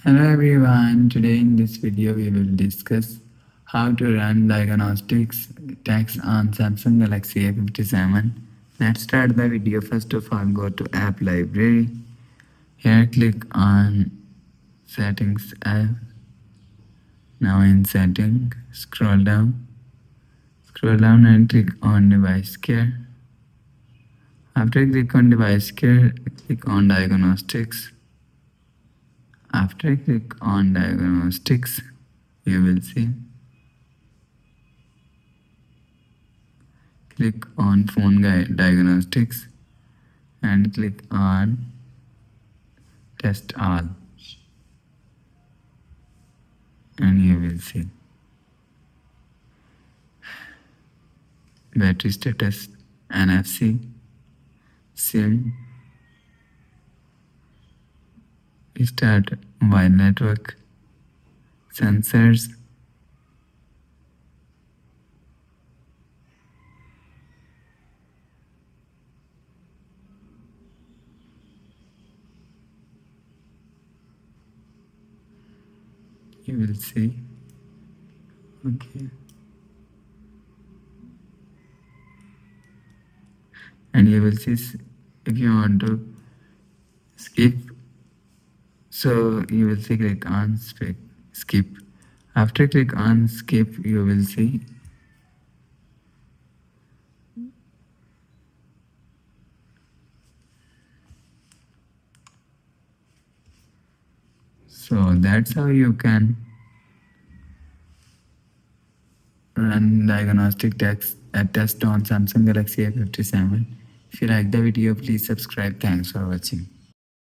Hello everyone, today in this video we will discuss how to run diagnostics text on Samsung Galaxy A57. Let's start the video. First of all, go to app library. Here click on settings app. Now in setting, scroll down and click on device care. After click on device care, click on diagnostics. After click on diagnostics, you will see click on phone diagnostics and click on test all, and you will see battery status, NFC, SIM, start mobile network, sensors, you will see. Okay, and you will see if you want to skip, so you will see click on skip. After click on skip, you will see so that's how you can run diagnostic test on Samsung Galaxy A57. If you like the video, please subscribe. Thanks for watching.